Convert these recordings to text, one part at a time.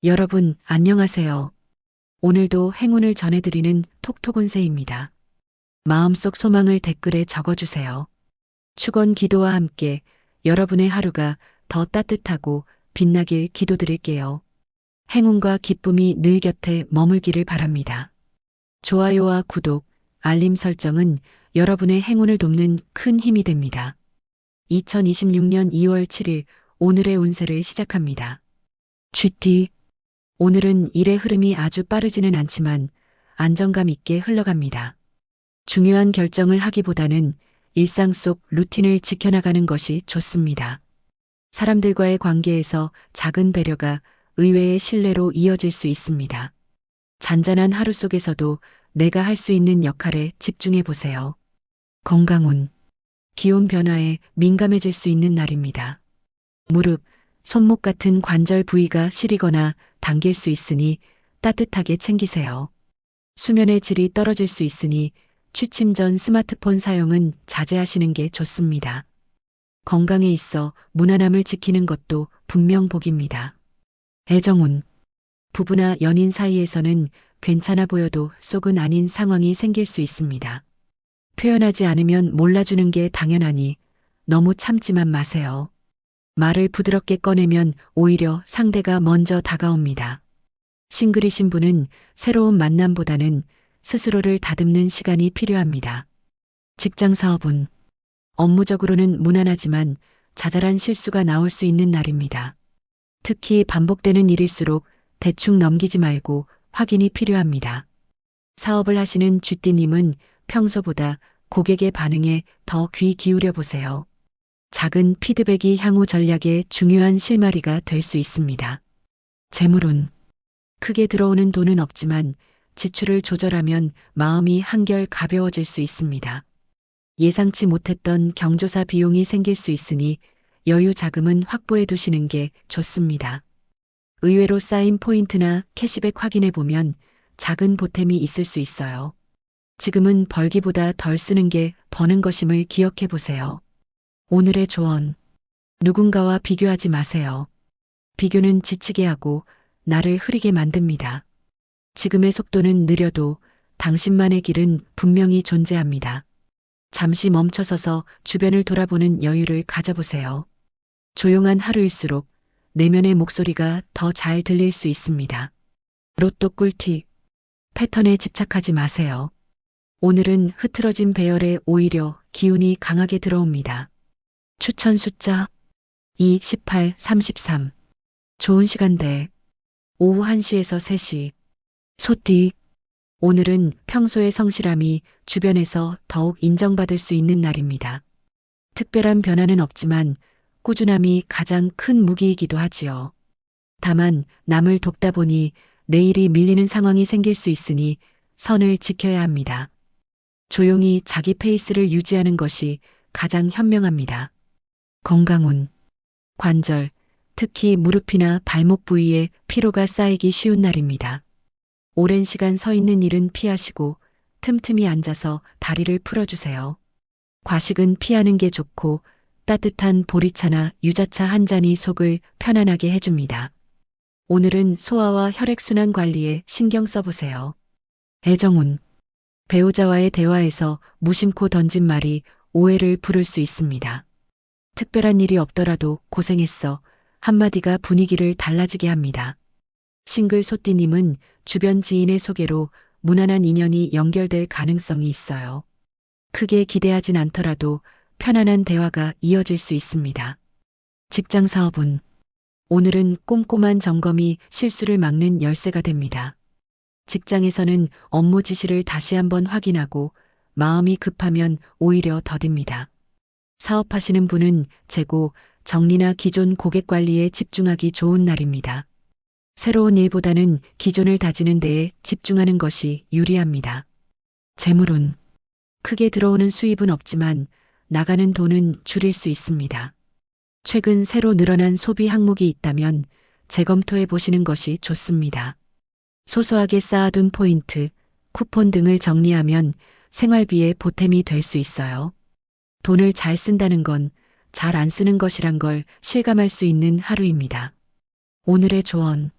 여러분, 안녕하세요. 오늘도 행운을 전해드리는 톡톡운세입니다. 마음속 소망을 댓글에 적어주세요. 축원 기도와 함께 여러분의 하루가 더 따뜻하고 빛나길 기도드릴게요. 행운과 기쁨이 늘 곁에 머물기를 바랍니다. 좋아요와 구독, 알림 설정은 여러분의 행운을 돕는 큰 힘이 됩니다. 2026년 2월 7일 오늘의 운세를 시작합니다. GT 오늘은 일의 흐름이 아주 빠르지는 않지만 안정감 있게 흘러갑니다. 중요한 결정을 하기보다는 일상 속 루틴을 지켜나가는 것이 좋습니다. 사람들과의 관계에서 작은 배려가 의외의 신뢰로 이어질 수 있습니다. 잔잔한 하루 속에서도 내가 할 수 있는 역할에 집중해 보세요. 건강운. 기온 변화에 민감해질 수 있는 날입니다. 무릎, 손목 같은 관절 부위가 시리거나 당길 수 있으니 따뜻하게 챙기세요. 수면의 질이 떨어질 수 있으니 취침 전 스마트폰 사용은 자제하시는 게 좋습니다. 건강에 있어 무난함을 지키는 것도 분명 복입니다. 애정운. 부부나 연인 사이에서는 괜찮아 보여도 속은 아닌 상황이 생길 수 있습니다. 표현하지 않으면 몰라주는 게 당연하니 너무 참지만 마세요. 말을 부드럽게 꺼내면 오히려 상대가 먼저 다가옵니다. 싱글이신 분은 새로운 만남보다는 스스로를 다듬는 시간이 필요합니다. 직장 사업은 업무적으로는 무난하지만 자잘한 실수가 나올 수 있는 날입니다. 특히 반복되는 일일수록 대충 넘기지 말고 확인이 필요합니다. 사업을 하시는 쥐띠님은 평소보다 고객의 반응에 더 귀 기울여 보세요. 작은 피드백이 향후 전략의 중요한 실마리가 될 수 있습니다. 재물운. 크게 들어오는 돈은 없지만 지출을 조절하면 마음이 한결 가벼워질 수 있습니다. 예상치 못했던 경조사 비용이 생길 수 있으니 여유 자금은 확보해 두시는 게 좋습니다. 의외로 쌓인 포인트나 캐시백 확인해 보면 작은 보탬이 있을 수 있어요. 지금은 벌기보다 덜 쓰는 게 버는 것임을 기억해 보세요. 오늘의 조언. 누군가와 비교하지 마세요. 비교는 지치게 하고 나를 흐리게 만듭니다. 지금의 속도는 느려도 당신만의 길은 분명히 존재합니다. 잠시 멈춰서서 주변을 돌아보는 여유를 가져보세요. 조용한 하루일수록 내면의 목소리가 더 잘 들릴 수 있습니다. 로또 꿀팁. 패턴에 집착하지 마세요. 오늘은 흐트러진 배열에 오히려 기운이 강하게 들어옵니다. 추천 숫자 2, 18, 33. 좋은 시간대 오후 1시에서 3시. 소띠. 오늘은 평소의 성실함이 주변에서 더욱 인정받을 수 있는 날입니다. 특별한 변화는 없지만 꾸준함이 가장 큰 무기이기도 하지요. 다만 남을 돕다 보니 내일이 밀리는 상황이 생길 수 있으니 선을 지켜야 합니다. 조용히 자기 페이스를 유지하는 것이 가장 현명합니다. 건강운. 관절, 특히 무릎이나 발목 부위에 피로가 쌓이기 쉬운 날입니다. 오랜 시간 서 있는 일은 피하시고 틈틈이 앉아서 다리를 풀어주세요. 과식은 피하는 게 좋고 따뜻한 보리차나 유자차 한 잔이 속을 편안하게 해줍니다. 오늘은 소화와 혈액순환 관리에 신경 써보세요. 애정운. 배우자와의 대화에서 무심코 던진 말이 오해를 부를 수 있습니다. 특별한 일이 없더라도 고생했어 한마디가 분위기를 달라지게 합니다. 싱글 소띠님은 주변 지인의 소개로 무난한 인연이 연결될 가능성이 있어요. 크게 기대하진 않더라도 편안한 대화가 이어질 수 있습니다. 직장 사업은 오늘은 꼼꼼한 점검이 실수를 막는 열쇠가 됩니다. 직장에서는 업무 지시를 다시 한번 확인하고 마음이 급하면 오히려 더딥니다. 사업하시는 분은 재고, 정리나 기존 고객 관리에 집중하기 좋은 날입니다. 새로운 일보다는 기존을 다지는 데에 집중하는 것이 유리합니다. 재물운. 크게 들어오는 수입은 없지만 나가는 돈은 줄일 수 있습니다. 최근 새로 늘어난 소비 항목이 있다면 재검토해 보시는 것이 좋습니다. 소소하게 쌓아둔 포인트, 쿠폰 등을 정리하면 생활비에 보탬이 될 수 있어요. 돈을 잘 쓴다는 건 잘 안 쓰는 것이란 걸 실감할 수 있는 하루입니다. 오늘의 조언.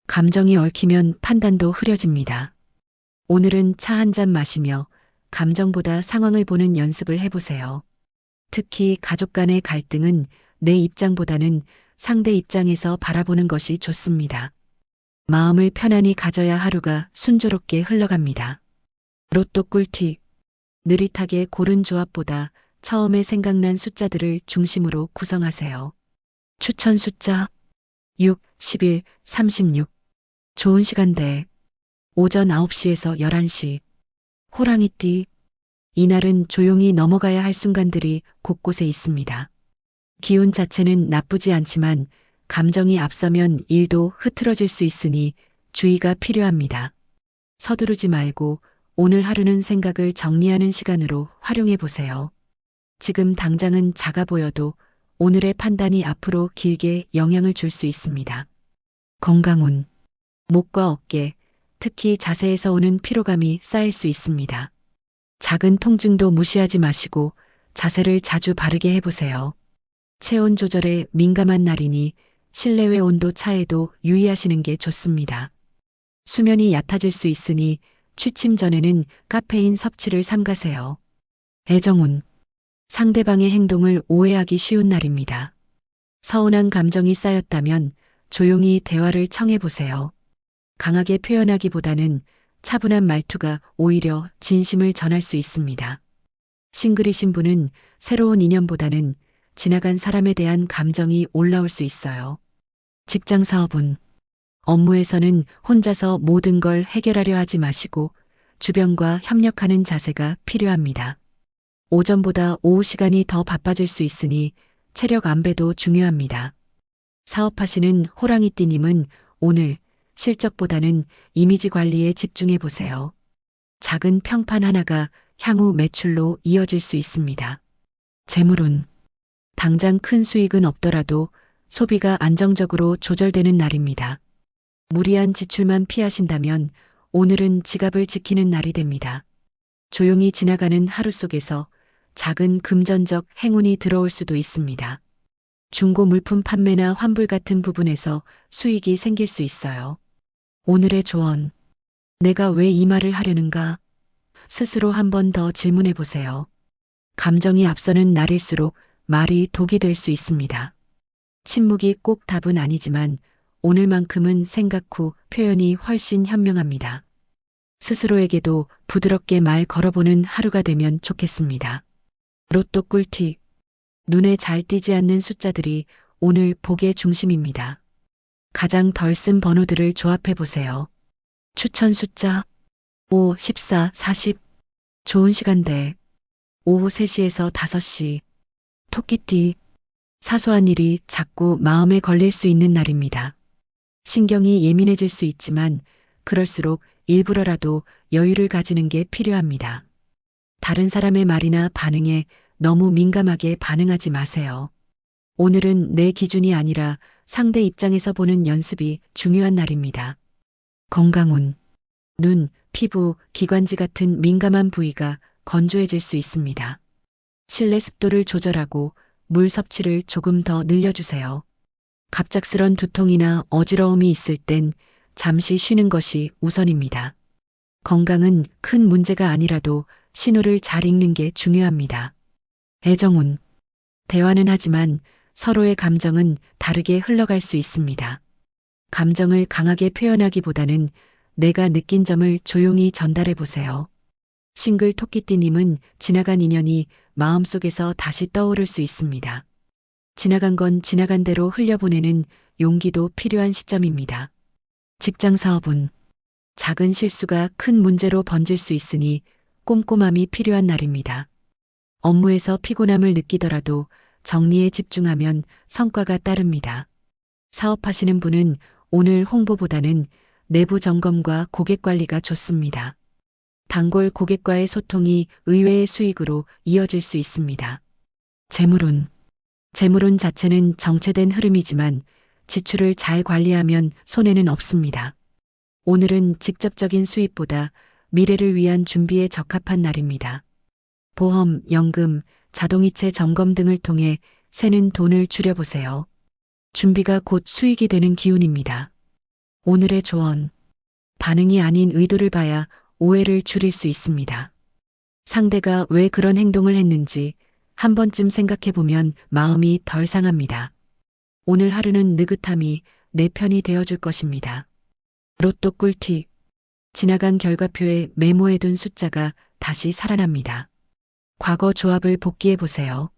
감정이 얽히면 판단도 흐려집니다. 오늘은 차 한 잔 마시며 감정보다 상황을 보는 연습을 해보세요. 특히 가족 간의 갈등은 내 입장보다는 상대 입장에서 바라보는 것이 좋습니다. 마음을 편안히 가져야 하루가 순조롭게 흘러갑니다. 로또 꿀팁. 느릿하게 고른 조합보다 처음에 생각난 숫자들을 중심으로 구성하세요. 추천 숫자 6, 11, 36. 좋은 시간대 오전 9시에서 11시. 호랑이띠. 이날은 조용히 넘어가야 할 순간들이 곳곳에 있습니다. 기운 자체는 나쁘지 않지만 감정이 앞서면 일도 흐트러질 수 있으니 주의가 필요합니다. 서두르지 말고 오늘 하루는 생각을 정리하는 시간으로 활용해 보세요. 지금 당장은 작아 보여도 오늘의 판단이 앞으로 길게 영향을 줄 수 있습니다. 건강운. 목과 어깨, 특히 자세에서 오는 피로감이 쌓일 수 있습니다. 작은 통증도 무시하지 마시고 자세를 자주 바르게 해보세요. 체온 조절에 민감한 날이니 실내외 온도 차에도 유의하시는 게 좋습니다. 수면이 얕아질 수 있으니 취침 전에는 카페인 섭취를 삼가세요. 애정운. 상대방의 행동을 오해하기 쉬운 날입니다. 서운한 감정이 쌓였다면 조용히 대화를 청해보세요. 강하게 표현하기보다는 차분한 말투가 오히려 진심을 전할 수 있습니다. 싱글이신 분은 새로운 인연보다는 지나간 사람에 대한 감정이 올라올 수 있어요. 직장 사업은 업무에서는 혼자서 모든 걸 해결하려 하지 마시고 주변과 협력하는 자세가 필요합니다. 오전보다 오후 시간이 더 바빠질 수 있으니 체력 안배도 중요합니다. 사업하시는 호랑이띠님은 오늘 실적보다는 이미지 관리에 집중해 보세요. 작은 평판 하나가 향후 매출로 이어질 수 있습니다. 재물운. 당장 큰 수익은 없더라도 소비가 안정적으로 조절되는 날입니다. 무리한 지출만 피하신다면 오늘은 지갑을 지키는 날이 됩니다. 조용히 지나가는 하루 속에서 작은 금전적 행운이 들어올 수도 있습니다. 중고 물품 판매나 환불 같은 부분에서 수익이 생길 수 있어요. 오늘의 조언. 내가 왜 이 말을 하려는가? 스스로 한 번 더 질문해 보세요. 감정이 앞서는 날일수록 말이 독이 될 수 있습니다. 침묵이 꼭 답은 아니지만 오늘만큼은 생각 후 표현이 훨씬 현명합니다. 스스로에게도 부드럽게 말 걸어보는 하루가 되면 좋겠습니다. 로또 꿀팁. 눈에 잘 띄지 않는 숫자들이 오늘 복의 중심입니다. 가장 덜 쓴 번호들을 조합해 보세요. 추천 숫자 5, 14, 40. 좋은 시간대 오후 3시에서 5시. 토끼띠. 사소한 일이 자꾸 마음에 걸릴 수 있는 날입니다. 신경이 예민해질 수 있지만 그럴수록 일부러라도 여유를 가지는 게 필요합니다. 다른 사람의 말이나 반응에 너무 민감하게 반응하지 마세요. 오늘은 내 기준이 아니라 상대 입장에서 보는 연습이 중요한 날입니다. 건강운. 눈, 피부, 기관지 같은 민감한 부위가 건조해질 수 있습니다. 실내 습도를 조절하고 물 섭취를 조금 더 늘려주세요. 갑작스런 두통이나 어지러움이 있을 땐 잠시 쉬는 것이 우선입니다. 건강은 큰 문제가 아니라도 신호를 잘 읽는 게 중요합니다. 애정운. 대화는 하지만 서로의 감정은 다르게 흘러갈 수 있습니다. 감정을 강하게 표현하기보다는 내가 느낀 점을 조용히 전달해 보세요. 싱글 토끼띠님은 지나간 인연이 마음속에서 다시 떠오를 수 있습니다. 지나간 건 지나간 대로 흘려보내는 용기도 필요한 시점입니다. 직장 사업은 작은 실수가 큰 문제로 번질 수 있으니 꼼꼼함이 필요한 날입니다. 업무에서 피곤함을 느끼더라도 정리에 집중하면 성과가 따릅니다. 사업하시는 분은 오늘 홍보보다는 내부 점검과 고객 관리가 좋습니다. 단골 고객과의 소통이 의외의 수익으로 이어질 수 있습니다. 재물운. 재물운 자체는 정체된 흐름이지만 지출을 잘 관리하면 손해는 없습니다. 오늘은 직접적인 수입보다 미래를 위한 준비에 적합한 날입니다. 보험, 연금, 자동이체 점검 등을 통해 새는 돈을 줄여보세요. 준비가 곧 수익이 되는 기운입니다. 오늘의 조언. 반응이 아닌 의도를 봐야 오해를 줄일 수 있습니다. 상대가 왜 그런 행동을 했는지 한 번쯤 생각해 보면 마음이 덜 상합니다. 오늘 하루는 느긋함이 내 편이 되어줄 것입니다. 로또 꿀팁. 지나간 결과표에 메모해둔 숫자가 다시 살아납니다. 과거 조합을 복기해 보세요.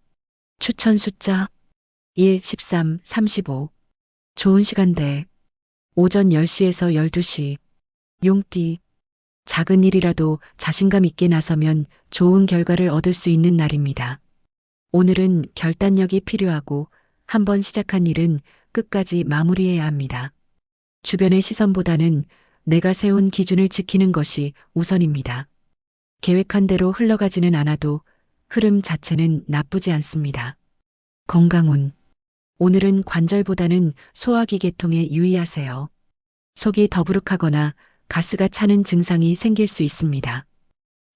추천 숫자 1, 13, 35. 좋은 시간대. 오전 10시에서 12시. 용띠. 작은 일이라도 자신감 있게 나서면 좋은 결과를 얻을 수 있는 날입니다. 오늘은 결단력이 필요하고 한번 시작한 일은 끝까지 마무리해야 합니다. 주변의 시선보다는 내가 세운 기준을 지키는 것이 우선입니다. 계획한 대로 흘러가지는 않아도 흐름 자체는 나쁘지 않습니다. 건강운. 오늘은 관절보다는 소화기 계통에 유의하세요. 속이 더부룩하거나 가스가 차는 증상이 생길 수 있습니다.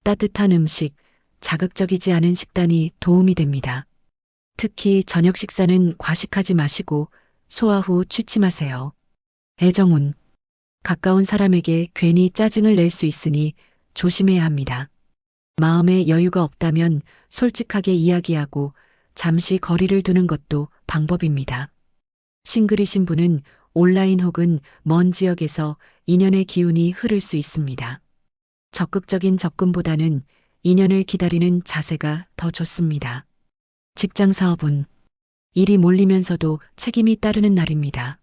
따뜻한 음식, 자극적이지 않은 식단이 도움이 됩니다. 특히 저녁 식사는 과식하지 마시고 소화 후 취침하세요. 애정운. 가까운 사람에게 괜히 짜증을 낼 수 있으니 조심해야 합니다. 마음에 여유가 없다면 솔직하게 이야기하고 잠시 거리를 두는 것도 방법입니다. 싱글이신 분은 온라인 혹은 먼 지역에서 인연의 기운이 흐를 수 있습니다. 적극적인 접근보다는 인연을 기다리는 자세가 더 좋습니다. 직장 사업은 일이 몰리면서도 책임이 따르는 날입니다.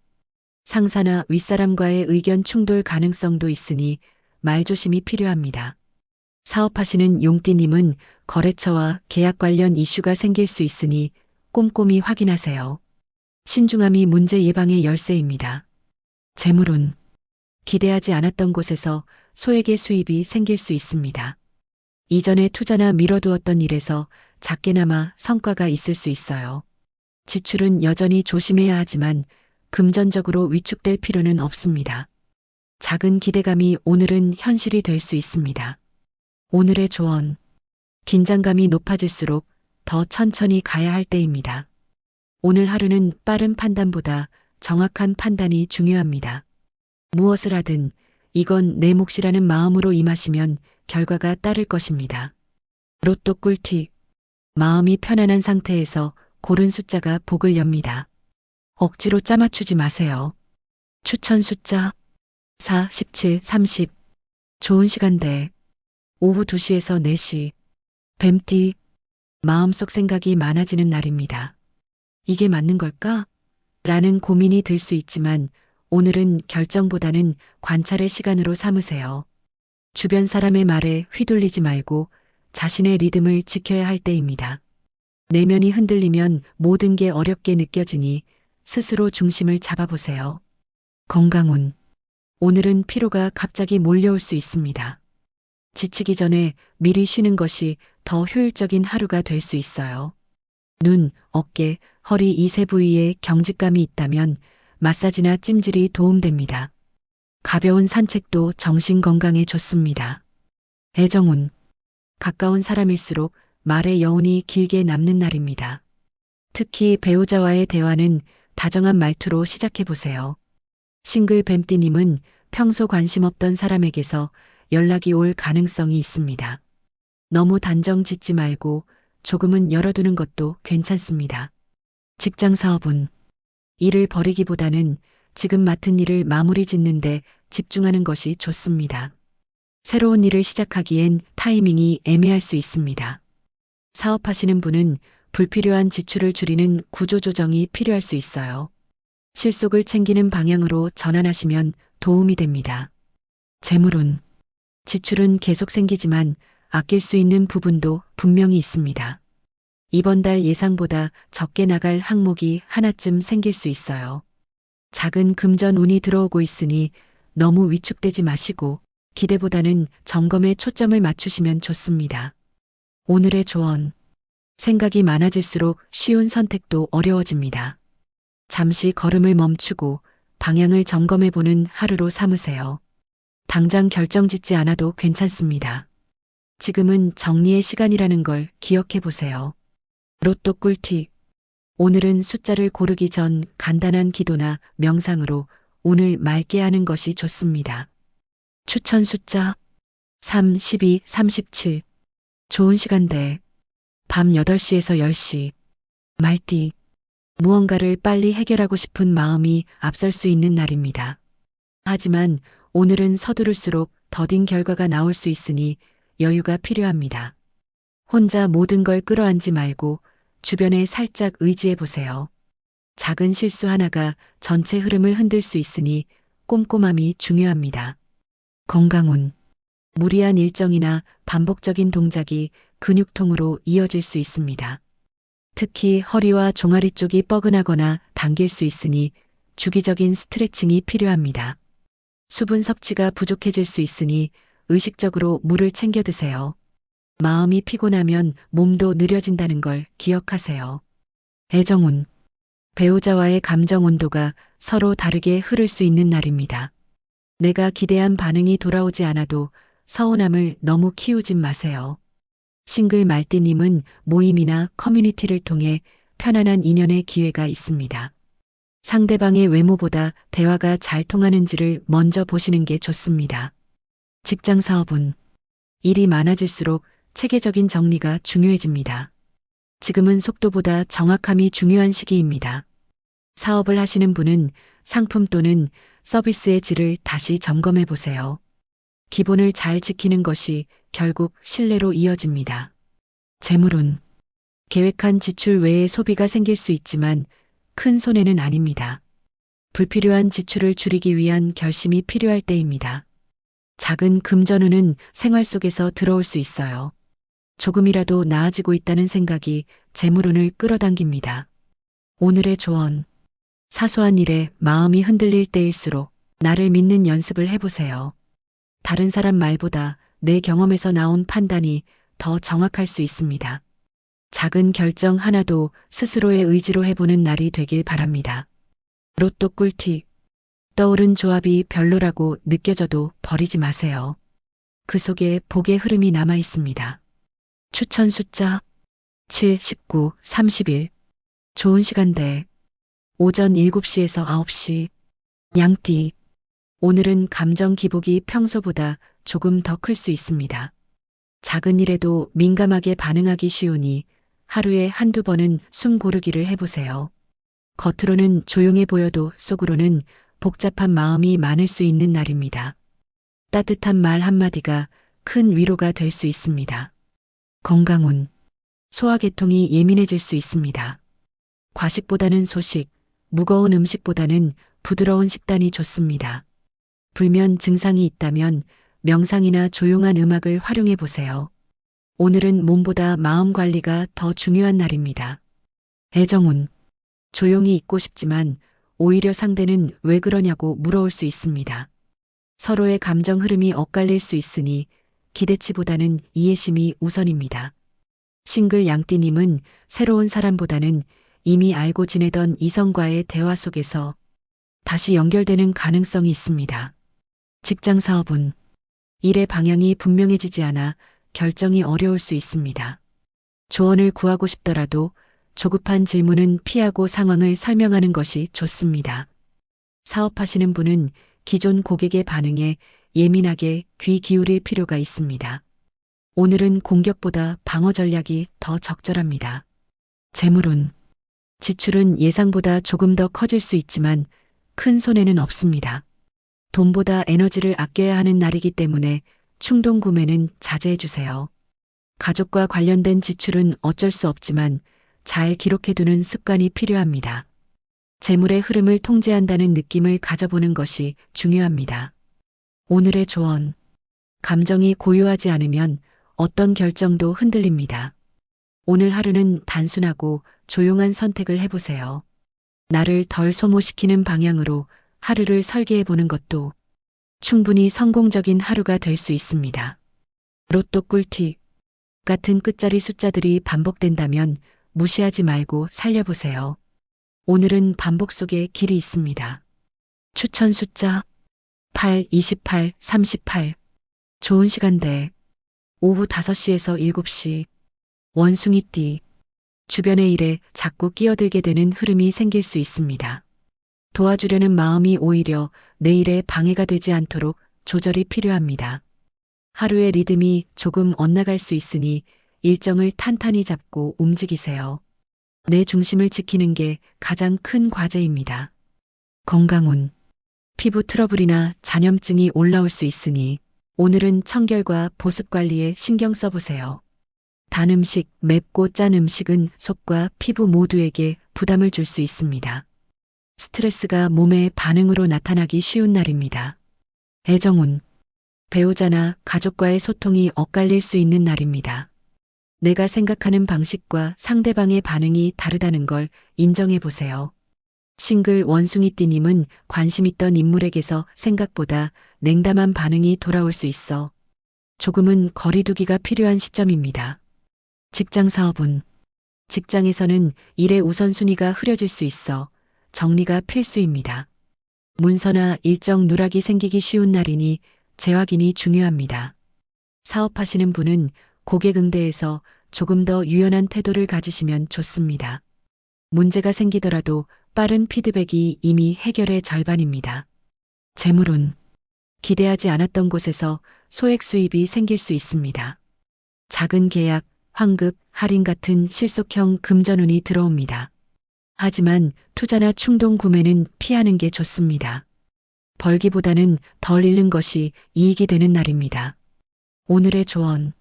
상사나 윗사람과의 의견 충돌 가능성도 있으니 말조심이 필요합니다. 사업하시는 용띠님은 거래처와 계약 관련 이슈가 생길 수 있으니 꼼꼼히 확인하세요. 신중함이 문제 예방의 열쇠입니다. 재물운. 기대하지 않았던 곳에서 소액의 수입이 생길 수 있습니다. 이전에 투자나 미뤄두었던 일에서 작게나마 성과가 있을 수 있어요. 지출은 여전히 조심해야 하지만 금전적으로 위축될 필요는 없습니다. 작은 기대감이 오늘은 현실이 될 수 있습니다. 오늘의 조언. 긴장감이 높아질수록 더 천천히 가야 할 때입니다. 오늘 하루는 빠른 판단보다 정확한 판단이 중요합니다. 무엇을 하든 이건 내 몫이라는 마음으로 임하시면 결과가 따를 것입니다. 로또 꿀팁. 마음이 편안한 상태에서 고른 숫자가 복을 엽니다. 억지로 짜맞추지 마세요. 추천 숫자 4, 17, 30. 좋은 시간대. 오후 2시에서 4시. 뱀띠. 마음속 생각이 많아지는 날입니다. 이게 맞는 걸까? 라는 고민이 들 수 있지만 오늘은 결정보다는 관찰의 시간으로 삼으세요. 주변 사람의 말에 휘둘리지 말고 자신의 리듬을 지켜야 할 때입니다. 내면이 흔들리면 모든 게 어렵게 느껴지니 스스로 중심을 잡아보세요. 건강운. 오늘은 피로가 갑자기 몰려올 수 있습니다. 지치기 전에 미리 쉬는 것이 더 효율적인 하루가 될 수 있어요. 눈, 어깨, 허리 이 세 부위에 경직감이 있다면 마사지나 찜질이 도움됩니다. 가벼운 산책도 정신 건강에 좋습니다. 애정운. 가까운 사람일수록 말의 여운이 길게 남는 날입니다. 특히 배우자와의 대화는 다정한 말투로 시작해 보세요. 싱글 뱀띠님은 평소 관심 없던 사람에게서 연락이 올 가능성이 있습니다. 너무 단정 짓지 말고 조금은 열어두는 것도 괜찮습니다. 직장 사업은 일을 버리기보다는 지금 맡은 일을 마무리 짓는데 집중하는 것이 좋습니다. 새로운 일을 시작하기엔 타이밍이 애매할 수 있습니다. 사업하시는 분은 불필요한 지출을 줄이는 구조조정이 필요할 수 있어요. 실속을 챙기는 방향으로 전환하시면 도움이 됩니다. 재물운. 지출은 계속 생기지만 아낄 수 있는 부분도 분명히 있습니다. 이번 달 예상보다 적게 나갈 항목이 하나쯤 생길 수 있어요. 작은 금전 운이 들어오고 있으니 너무 위축되지 마시고 기대보다는 점검에 초점을 맞추시면 좋습니다. 오늘의 조언. 생각이 많아질수록 쉬운 선택도 어려워집니다. 잠시 걸음을 멈추고 방향을 점검해보는 하루로 삼으세요. 당장 결정짓지 않아도 괜찮습니다. 지금은 정리의 시간이라는 걸 기억해 보세요. 로또 꿀팁. 오늘은 숫자를 고르기 전 간단한 기도나 명상으로 오늘 맑게 하는 것이 좋습니다. 추천 숫자 3, 12, 37. 좋은 시간대. 밤 8시에서 10시. 말띠. 무언가를 빨리 해결하고 싶은 마음이 앞설 수 있는 날입니다. 하지만 오늘은 서두를수록 더딘 결과가 나올 수 있으니 여유가 필요합니다. 혼자 모든 걸 끌어안지 말고 주변에 살짝 의지해 보세요. 작은 실수 하나가 전체 흐름을 흔들 수 있으니 꼼꼼함이 중요합니다. 건강운. 무리한 일정이나 반복적인 동작이 근육통으로 이어질 수 있습니다. 특히 허리와 종아리 쪽이 뻐근하거나 당길 수 있으니 주기적인 스트레칭이 필요합니다. 수분 섭취가 부족해질 수 있으니 의식적으로 물을 챙겨 드세요. 마음이 피곤하면 몸도 느려진다는 걸 기억하세요. 애정운. 배우자와의 감정 온도가 서로 다르게 흐를 수 있는 날입니다. 내가 기대한 반응이 돌아오지 않아도 서운함을 너무 키우진 마세요. 싱글 말띠님은 모임이나 커뮤니티를 통해 편안한 인연의 기회가 있습니다. 상대방의 외모보다 대화가 잘 통하는지를 먼저 보시는 게 좋습니다. 직장 사업은 일이 많아질수록 체계적인 정리가 중요해집니다. 지금은 속도보다 정확함이 중요한 시기입니다. 사업을 하시는 분은 상품 또는 서비스의 질을 다시 점검해 보세요. 기본을 잘 지키는 것이 결국 신뢰로 이어집니다. 재물운. 계획한 지출 외에 소비가 생길 수 있지만 큰 손해는 아닙니다. 불필요한 지출을 줄이기 위한 결심이 필요할 때입니다. 작은 금전운은 생활 속에서 들어올 수 있어요. 조금이라도 나아지고 있다는 생각이 재물운을 끌어당깁니다. 오늘의 조언. 사소한 일에 마음이 흔들릴 때일수록 나를 믿는 연습을 해보세요. 다른 사람 말보다 내 경험에서 나온 판단이 더 정확할 수 있습니다. 작은 결정 하나도 스스로의 의지로 해보는 날이 되길 바랍니다. 로또 꿀팁. 떠오른 조합이 별로라고 느껴져도 버리지 마세요. 그 속에 복의 흐름이 남아 있습니다. 추천 숫자 7, 19, 31. 좋은 시간대. 오전 7시에서 9시. 양띠. 오늘은 감정 기복이 평소보다 조금 더 클 수 있습니다. 작은 일에도 민감하게 반응하기 쉬우니 하루에 한두 번은 숨 고르기를 해보세요. 겉으로는 조용해 보여도 속으로는 복잡한 마음이 많을 수 있는 날입니다. 따뜻한 말 한마디가 큰 위로가 될 수 있습니다. 건강운. 소화계통이 예민해질 수 있습니다. 과식보다는 소식, 무거운 음식보다는 부드러운 식단이 좋습니다. 불면 증상이 있다면 명상이나 조용한 음악을 활용해 보세요. 오늘은 몸보다 마음 관리가 더 중요한 날입니다. 애정운. 조용히 있고 싶지만 오히려 상대는 왜 그러냐고 물어올 수 있습니다. 서로의 감정 흐름이 엇갈릴 수 있으니 기대치보다는 이해심이 우선입니다. 싱글 양띠님은 새로운 사람보다는 이미 알고 지내던 이성과의 대화 속에서 다시 연결되는 가능성이 있습니다. 직장 사업은 일의 방향이 분명해지지 않아 결정이 어려울 수 있습니다. 조언을 구하고 싶더라도 조급한 질문은 피하고 상황을 설명하는 것이 좋습니다. 사업하시는 분은 기존 고객의 반응에 예민하게 귀 기울일 필요가 있습니다. 오늘은 공격보다 방어 전략이 더 적절합니다. 재물운. 지출은 예상보다 조금 더 커질 수 있지만 큰 손해는 없습니다. 돈보다 에너지를 아껴야 하는 날이기 때문에 충동 구매는 자제해 주세요. 가족과 관련된 지출은 어쩔 수 없지만 잘 기록해두는 습관이 필요합니다. 재물의 흐름을 통제한다는 느낌을 가져보는 것이 중요합니다. 오늘의 조언. 감정이 고요하지 않으면 어떤 결정도 흔들립니다. 오늘 하루는 단순하고 조용한 선택을 해보세요. 나를 덜 소모시키는 방향으로 하루를 설계해 보는 것도 충분히 성공적인 하루가 될 수 있습니다. 로또 꿀팁. 같은 끝자리 숫자들이 반복된다면 무시하지 말고 살려보세요. 오늘은 반복 속에 길이 있습니다. 추천 숫자 8, 28, 38. 좋은 시간대. 오후 5시에서 7시. 원숭이띠. 주변의 일에 자꾸 끼어들게 되는 흐름이 생길 수 있습니다. 도와주려는 마음이 오히려 내일에 방해가 되지 않도록 조절이 필요합니다. 하루의 리듬이 조금 엇나갈 수 있으니 일정을 탄탄히 잡고 움직이세요. 내 중심을 지키는 게 가장 큰 과제입니다. 건강운. 피부 트러블이나 잔염증이 올라올 수 있으니 오늘은 청결과 보습 관리에 신경 써보세요. 단 음식, 맵고 짠 음식은 속과 피부 모두에게 부담을 줄 수 있습니다. 스트레스가 몸의 반응으로 나타나기 쉬운 날입니다. 애정운. 배우자나 가족과의 소통이 엇갈릴 수 있는 날입니다. 내가 생각하는 방식과 상대방의 반응이 다르다는 걸 인정해 보세요. 싱글 원숭이띠님은 관심 있던 인물에게서 생각보다 냉담한 반응이 돌아올 수 있어 조금은 거리두기가 필요한 시점입니다. 직장 사업운. 직장에서는 일의 우선순위가 흐려질 수 있어 정리가 필수입니다. 문서나 일정 누락이 생기기 쉬운 날이니 재확인이 중요합니다. 사업하시는 분은 고객 응대에서 조금 더 유연한 태도를 가지시면 좋습니다. 문제가 생기더라도 빠른 피드백이 이미 해결의 절반입니다. 재물운. 기대하지 않았던 곳에서 소액 수입이 생길 수 있습니다. 작은 계약, 환급, 할인 같은 실속형 금전운이 들어옵니다. 하지만 투자나 충동 구매는 피하는 게 좋습니다. 벌기보다는 덜 잃는 것이 이익이 되는 날입니다. 오늘의 조언.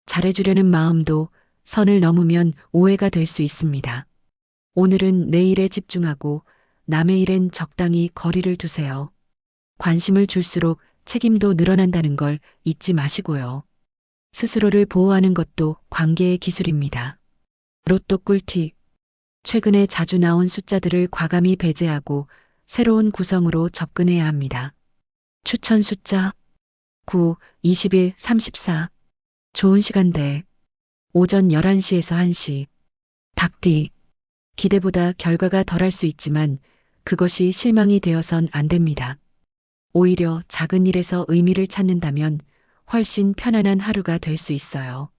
잘해주려는 마음도 선을 넘으면 오해가 될 수 있습니다. 오늘은 내 일에 집중하고 남의 일엔 적당히 거리를 두세요. 관심을 줄수록 책임도 늘어난다는 걸 잊지 마시고요. 스스로를 보호하는 것도 관계의 기술입니다. 로또 꿀팁. 최근에 자주 나온 숫자들을 과감히 배제하고 새로운 구성으로 접근해야 합니다. 추천 숫자 9, 21, 34. 좋은 시간대. 오전 11시에서 1시. 닭띠. 기대보다 결과가 덜할 수 있지만 그것이 실망이 되어선 안 됩니다. 오히려 작은 일에서 의미를 찾는다면 훨씬 편안한 하루가 될 수 있어요.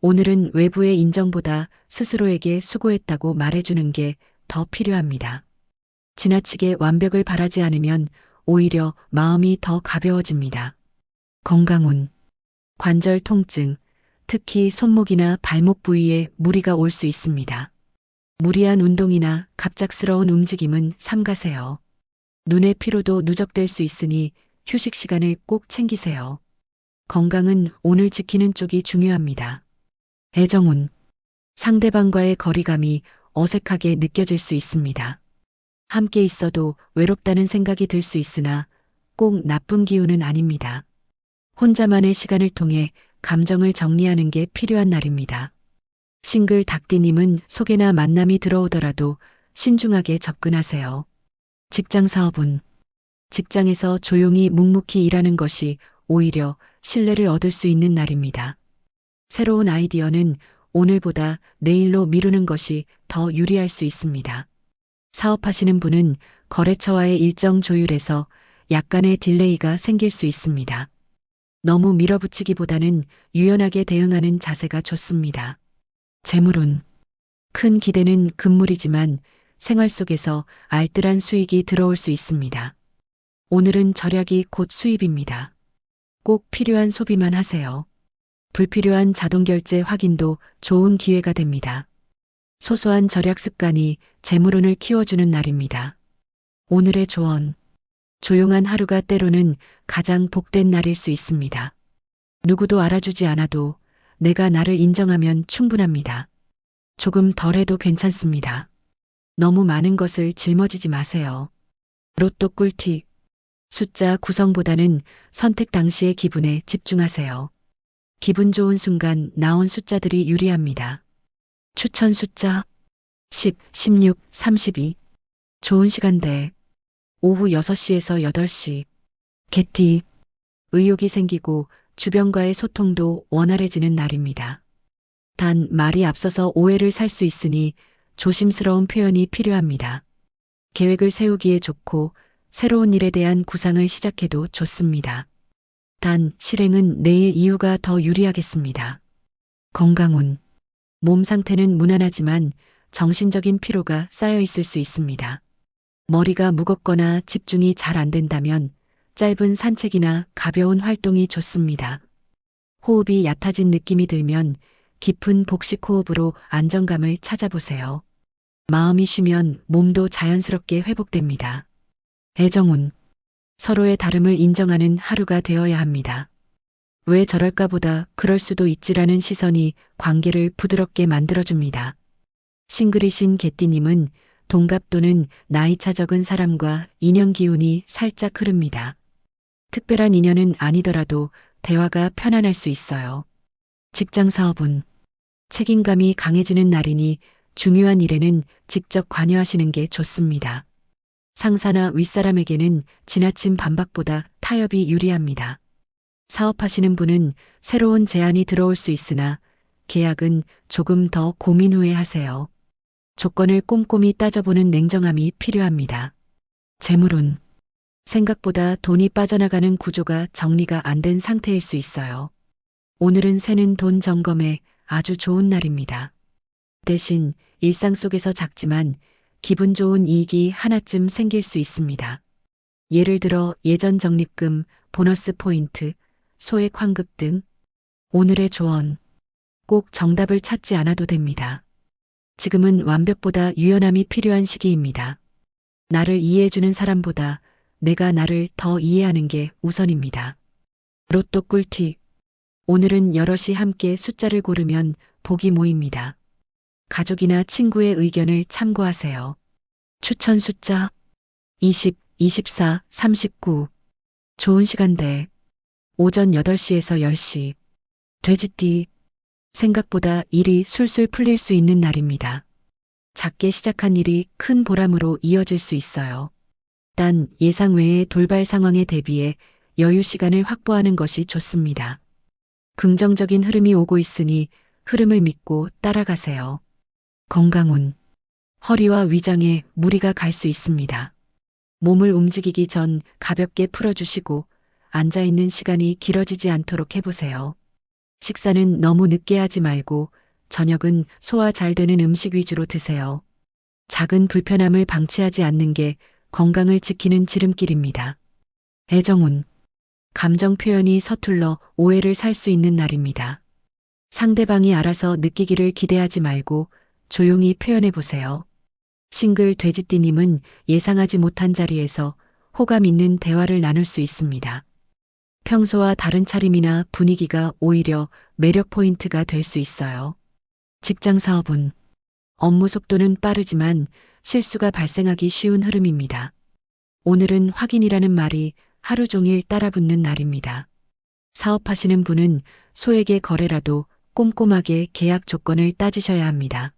오늘은 외부의 인정보다 스스로에게 수고했다고 말해주는 게 더 필요합니다. 지나치게 완벽을 바라지 않으면 오히려 마음이 더 가벼워집니다. 건강운. 관절 통증, 특히 손목이나 발목 부위에 무리가 올 수 있습니다. 무리한 운동이나 갑작스러운 움직임은 삼가세요. 눈의 피로도 누적될 수 있으니 휴식 시간을 꼭 챙기세요. 건강은 오늘 지키는 쪽이 중요합니다. 애정운. 상대방과의 거리감이 어색하게 느껴질 수 있습니다. 함께 있어도 외롭다는 생각이 들 수 있으나 꼭 나쁜 기운은 아닙니다. 혼자만의 시간을 통해 감정을 정리하는 게 필요한 날입니다. 싱글 닭띠님은 소개나 만남이 들어오더라도 신중하게 접근하세요. 직장 사업운. 직장에서 조용히 묵묵히 일하는 것이 오히려 신뢰를 얻을 수 있는 날입니다. 새로운 아이디어는 오늘보다 내일로 미루는 것이 더 유리할 수 있습니다. 사업하시는 분은 거래처와의 일정 조율에서 약간의 딜레이가 생길 수 있습니다. 너무 밀어붙이기보다는 유연하게 대응하는 자세가 좋습니다. 재물운. 큰 기대는 금물이지만 생활 속에서 알뜰한 수익이 들어올 수 있습니다. 오늘은 절약이 곧 수입입니다. 꼭 필요한 소비만 하세요. 불필요한 자동결제 확인도 좋은 기회가 됩니다. 소소한 절약 습관이 재물운을 키워주는 날입니다. 오늘의 조언. 조용한 하루가 때로는 가장 복된 날일 수 있습니다. 누구도 알아주지 않아도 내가 나를 인정하면 충분합니다. 조금 덜해도 괜찮습니다. 너무 많은 것을 짊어지지 마세요. 로또 꿀팁. 숫자 구성보다는 선택 당시의 기분에 집중하세요. 기분 좋은 순간 나온 숫자들이 유리합니다. 추천 숫자 10, 16, 32. 좋은 시간대. 오후 6시에서 8시. 개띠. 의욕이 생기고 주변과의 소통도 원활해지는 날입니다. 단 말이 앞서서 오해를 살 수 있으니 조심스러운 표현이 필요합니다. 계획을 세우기에 좋고 새로운 일에 대한 구상을 시작해도 좋습니다. 단 실행은 내일 이후가 더 유리하겠습니다. 건강운. 몸 상태는 무난하지만 정신적인 피로가 쌓여 있을 수 있습니다. 머리가 무겁거나 집중이 잘 안 된다면 짧은 산책이나 가벼운 활동이 좋습니다. 호흡이 얕아진 느낌이 들면 깊은 복식 호흡으로 안정감을 찾아보세요. 마음이 쉬면 몸도 자연스럽게 회복됩니다. 애정운. 서로의 다름을 인정하는 하루가 되어야 합니다. 왜 저럴까 보다 그럴 수도 있지라는 시선이 관계를 부드럽게 만들어줍니다. 싱글이신 개띠님은 동갑 또는 나이차 적은 사람과 인연 기운이 살짝 흐릅니다. 특별한 인연은 아니더라도 대화가 편안할 수 있어요. 직장 사업은 책임감이 강해지는 날이니 중요한 일에는 직접 관여하시는 게 좋습니다. 상사나 윗사람에게는 지나친 반박보다 타협이 유리합니다. 사업하시는 분은 새로운 제안이 들어올 수 있으나 계약은 조금 더 고민 후에 하세요. 조건을 꼼꼼히 따져보는 냉정함이 필요합니다. 재물운. 생각보다 돈이 빠져나가는 구조가 정리가 안 된 상태일 수 있어요. 오늘은 새는 돈 점검에 아주 좋은 날입니다. 대신 일상 속에서 작지만 기분 좋은 이익이 하나쯤 생길 수 있습니다. 예를 들어 예전 적립금, 보너스 포인트, 소액 환급 등. 오늘의 조언. 꼭 정답을 찾지 않아도 됩니다. 지금은 완벽보다 유연함이 필요한 시기입니다. 나를 이해해주는 사람보다 내가 나를 더 이해하는 게 우선입니다. 로또 꿀팁. 오늘은 여럿이 함께 숫자를 고르면 복이 모입니다. 가족이나 친구의 의견을 참고하세요. 추천 숫자 20, 24, 39. 좋은 시간대. 오전 8시에서 10시. 돼지띠. 생각보다 일이 술술 풀릴 수 있는 날입니다. 작게 시작한 일이 큰 보람으로 이어질 수 있어요. 단 예상 외의 돌발 상황에 대비해 여유 시간을 확보하는 것이 좋습니다. 긍정적인 흐름이 오고 있으니 흐름을 믿고 따라가세요. 건강운. 허리와 위장에 무리가 갈 수 있습니다. 몸을 움직이기 전 가볍게 풀어주시고 앉아있는 시간이 길어지지 않도록 해보세요. 식사는 너무 늦게 하지 말고 저녁은 소화 잘 되는 음식 위주로 드세요. 작은 불편함을 방치하지 않는 게 건강을 지키는 지름길입니다. 애정운. 감정 표현이 서툴러 오해를 살 수 있는 날입니다. 상대방이 알아서 느끼기를 기대하지 말고 조용히 표현해 보세요. 싱글 돼지띠님은 예상하지 못한 자리에서 호감 있는 대화를 나눌 수 있습니다. 평소와 다른 차림이나 분위기가 오히려 매력 포인트가 될 수 있어요. 직장 사업은 업무 속도는 빠르지만 실수가 발생하기 쉬운 흐름입니다. 오늘은 확인이라는 말이 하루 종일 따라붙는 날입니다. 사업하시는 분은 소액의 거래라도 꼼꼼하게 계약 조건을 따지셔야 합니다.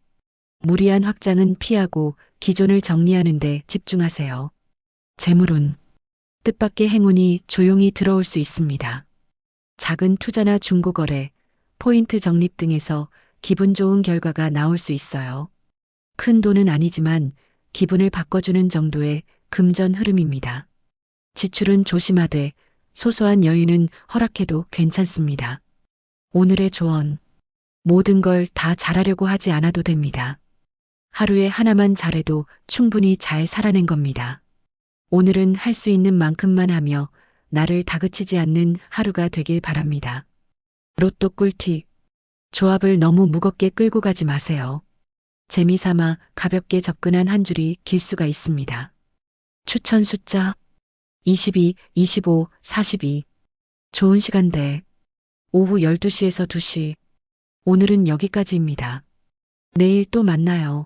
무리한 확장은 피하고 기존을 정리하는 데 집중하세요. 재물운. 뜻밖의 행운이 조용히 들어올 수 있습니다. 작은 투자나 중고거래, 포인트 적립 등에서 기분 좋은 결과가 나올 수 있어요. 큰 돈은 아니지만 기분을 바꿔주는 정도의 금전 흐름입니다. 지출은 조심하되 소소한 여유는 허락해도 괜찮습니다. 오늘의 조언. 모든 걸 다 잘하려고 하지 않아도 됩니다. 하루에 하나만 잘해도 충분히 잘 살아낸 겁니다. 오늘은 할 수 있는 만큼만 하며 나를 다그치지 않는 하루가 되길 바랍니다. 로또 꿀팁. 조합을 너무 무겁게 끌고 가지 마세요. 재미삼아 가볍게 접근한 한 줄이 길 수가 있습니다. 추천 숫자 22, 25, 42. 좋은 시간대. 오후 12시에서 2시. 오늘은 여기까지입니다. 내일 또 만나요.